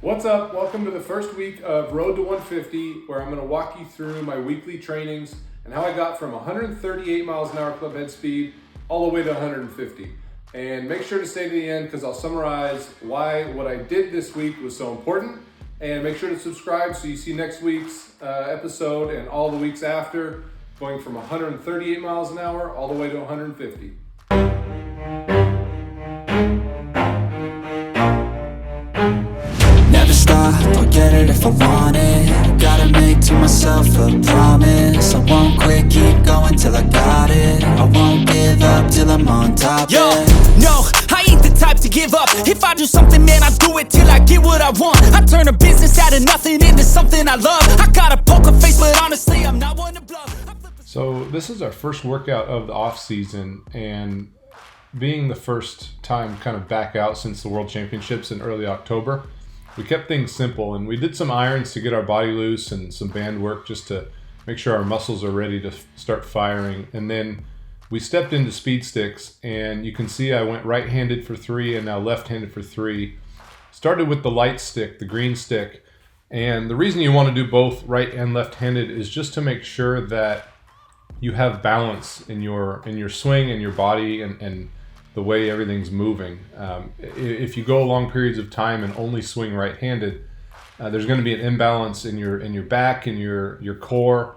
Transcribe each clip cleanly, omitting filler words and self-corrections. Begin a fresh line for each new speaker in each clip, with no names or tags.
What's up? Welcome to the first week of Road to 150, where I'm going to walk you through my weekly trainings and how I got from 138 miles an hour club head speed all the way to 150. And make sure to stay to the end because I'll summarize why what I did this week was so important. And make sure to subscribe so you see next week's episode and all the weeks after, going from 138 miles an hour all the way to 150.
Never stop, I'll get it if I want it. Gotta make to myself a promise. I won't quit, keep going till I got it. I won't give up till I'm on top.
Yo, no, I ain't the type to give up. If I do something, man, I do it till I get what I want. I turn a business out of nothing into something I love. I got a poker face, but honestly, I'm not one to bluff.
So this is our first workout of the off season, and being the first time kind of back out since the World Championships in early October, we kept things simple, and we did some irons to get our body loose and some band work just to make sure our muscles are ready to start firing. And then we stepped into speed sticks, and you can see I went right-handed for 3 and now left-handed for 3. Started with the light stick, the green stick, and the reason you want to do both right and left-handed is just to make sure that you have balance in your swing and your body and the way everything's moving. If you go long periods of time and only swing right-handed, there's going to be an imbalance in your back, in your core,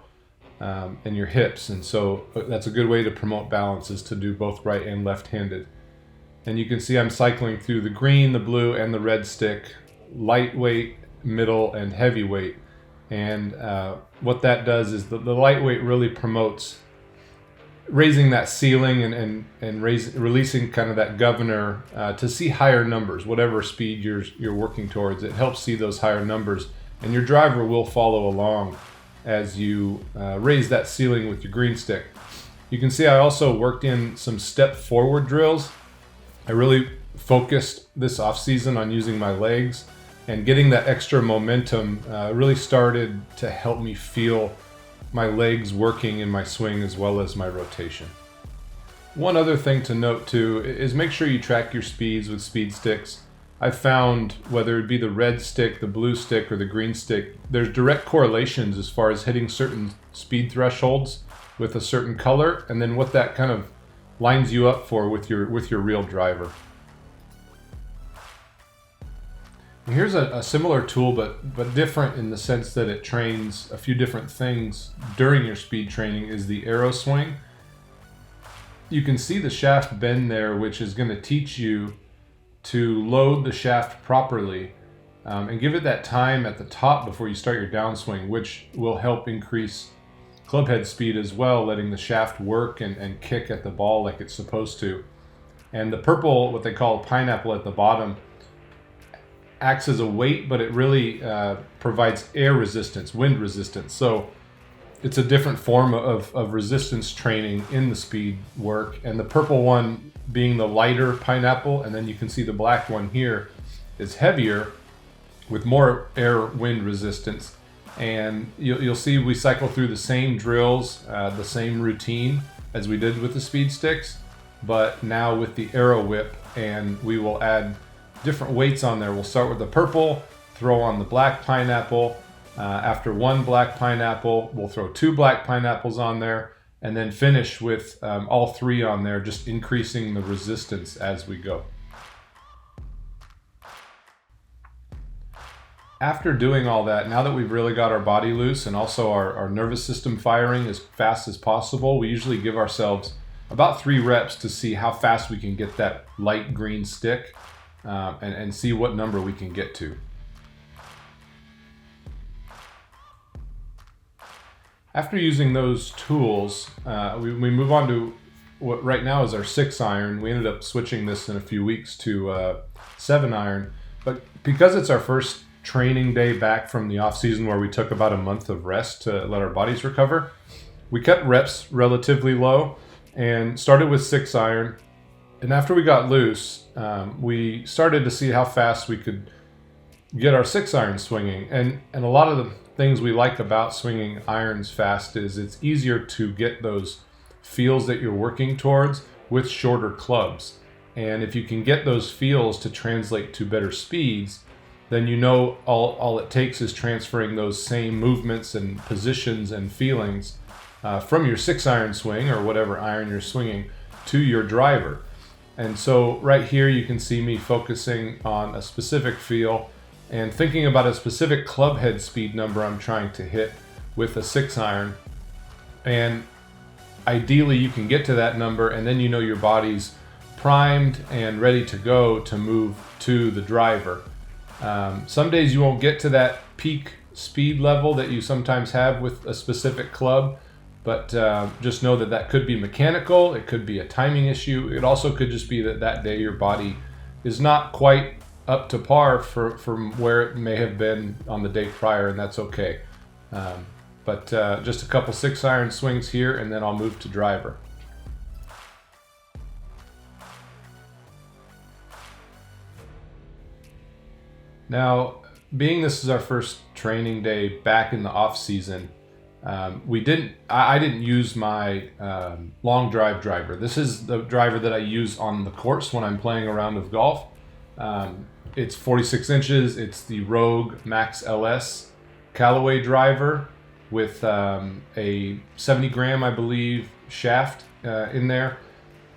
and your hips. And so that's a good way to promote balance, is to do both right and left-handed. And you can see I'm cycling through the green, the blue, and the red stick, lightweight, middle, and heavyweight. And what that does is the lightweight really promotes raising that ceiling and releasing kind of that governor to see higher numbers, whatever speed you're working towards. It helps see those higher numbers, and your driver will follow along as you raise that ceiling with your green stick. You can see I also worked in some step forward drills. I really focused this off season on using my legs, and getting that extra momentum really started to help me feel my legs working in my swing as well as my rotation. One other thing to note too is make sure you track your speeds with speed sticks. I've found whether it be the red stick, the blue stick, or the green stick, there's direct correlations as far as hitting certain speed thresholds with a certain color, and then what that kind of lines you up for with your real driver. Here's a similar tool, but different in the sense that it trains a few different things during your speed training, is the arrow swing. You can see the shaft bend there, which is going to teach you to load the shaft properly and give it that time at the top before you start your downswing, which will help increase club head speed as well, letting the shaft work and kick at the ball like it's supposed to. And the purple, what they call pineapple at the bottom, acts as a weight, but it really provides air resistance, wind resistance. So it's a different form of resistance training in the speed work. And the purple one being the lighter pineapple, and then you can see the black one here is heavier with more air wind resistance. And you'll see we cycle through the same drills, the same routine as we did with the speed sticks, but now with the AeroWhip, and we will add different weights on there. We'll start with the purple, throw on the black pineapple. After one black pineapple, we'll throw 2 black pineapples on there, and then finish with all 3 on there, just increasing the resistance as we go. After doing all that, now that we've really got our body loose and also our nervous system firing as fast as possible, we usually give ourselves about 3 reps to see how fast we can get that light green stick. And see what number we can get to. After using those tools, we move on to what right now is our 6-iron. We ended up switching this in a few weeks to 7-iron, but because it's our first training day back from the off season where we took about a month of rest to let our bodies recover, we kept reps relatively low and started with 6-iron. And after we got loose, we started to see how fast we could get our 6-iron swinging. And a lot of the things we like about swinging irons fast is it's easier to get those feels that you're working towards with shorter clubs. And if you can get those feels to translate to better speeds, then you know all it takes is transferring those same movements and positions and feelings from your 6-iron swing or whatever iron you're swinging to your driver. And so right here you can see me focusing on a specific feel and thinking about a specific club head speed number I'm trying to hit with a 6-iron. And ideally you can get to that number, and then you know your body's primed and ready to go to move to the driver. Some days you won't get to that peak speed level that you sometimes have with a specific club, but just know that that could be mechanical, it could be a timing issue, it also could just be that day your body is not quite up to par from where it may have been on the day prior, and that's okay. But just a couple 6-iron swings here, and then I'll move to driver. Now, being this is our first training day back in the off season, I didn't use my long drive driver. This is the driver that I use on the course when I'm playing a round of golf. It's 46 inches. It's the Rogue Max LS Callaway driver with a 70 gram, I believe, shaft in there.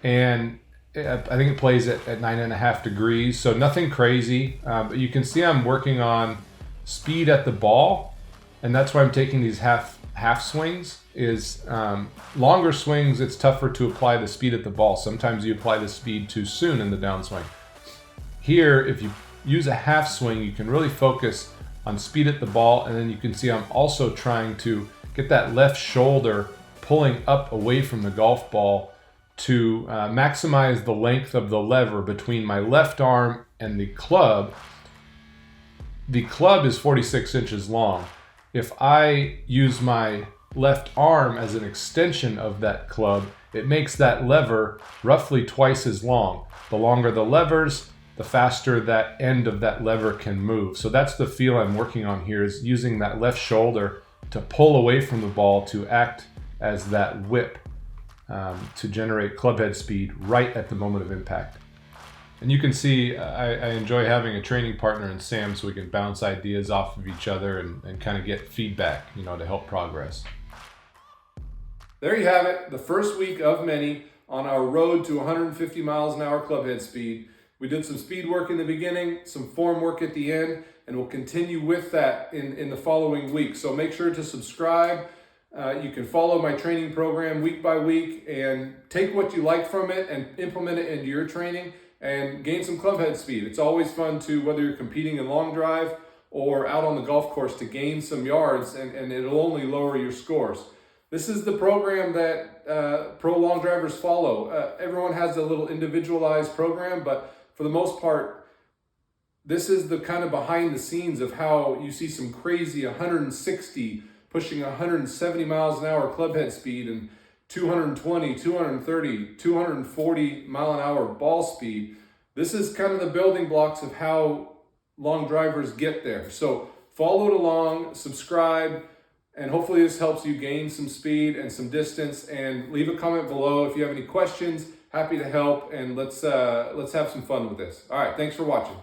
And I think it plays at 9.5 degrees, so nothing crazy. But you can see I'm working on speed at the ball, and that's why I'm taking these half swings. Is longer swings, it's tougher to apply the speed at the ball. Sometimes you apply the speed too soon in the downswing. Here, if you use a half swing, you can really focus on speed at the ball, and then you can see I'm also trying to get that left shoulder pulling up away from the golf ball to maximize the length of the lever between my left arm and the club. The club is 46 inches long. If I use my left arm as an extension of that club, it makes that lever roughly twice as long. The longer the levers, the faster that end of that lever can move. So that's the feel I'm working on here, is using that left shoulder to pull away from the ball to act as that whip to generate club head speed right at the moment of impact. And you can see I enjoy having a training partner in Sam, so we can bounce ideas off of each other and kind of get feedback, to help progress. There you have it, the first week of many on our road to 150 miles an hour club head speed. We did some speed work in the beginning, some form work at the end, and we'll continue with that in the following week. So make sure to subscribe. You can follow my training program week by week and take what you like from it and implement it into your training and gain some club head speed. It's always fun to, whether you're competing in long drive or out on the golf course, to gain some yards, and it'll only lower your scores. This is the program that pro long drivers follow. Everyone has a little individualized program, but for the most part, this is the kind of behind the scenes of how you see some crazy 160 pushing 170 miles an hour club head speed and 220, 230, 240 mile an hour ball speed. This is kind of the building blocks of how long drivers get there. So follow it along, subscribe, and hopefully this helps you gain some speed and some distance. And leave a comment below if you have any questions. Happy to help, and let's have some fun with this. All right, thanks for watching.